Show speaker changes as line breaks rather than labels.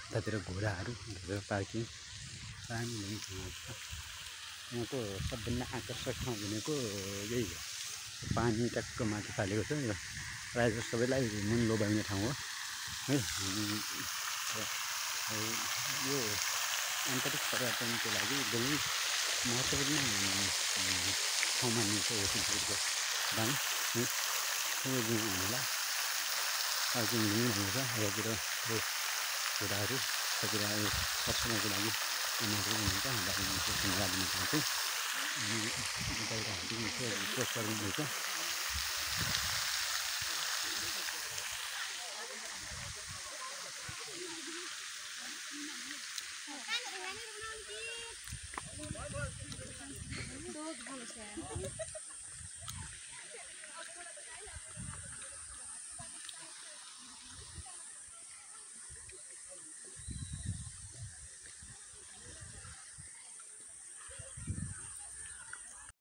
यतातिर घोडाहरू पार्किङ यहाँको सबभन्दा आकर्षक ठाउँ भनेको यही हो पानी टक्क माथि फालेको छ यो प्रायः जस्तो सबैलाई मन लोभ्याउने ठाउँ हो है यो आन्तरिक पर्यटनको लागि एकदमै महत्त्वपूर्ण ठाउँ मानिन्छ यो सिलगढीको दाङ है हामीलाई पार्किङ लिनुभएको छ यहाँतिर घोडाहरू कतिवटा सबैको लागि उनीहरू हुनुहुन्छ दार्जिलिङको राजनीतिमा चाहिँ पोस्ट गरिँदैछ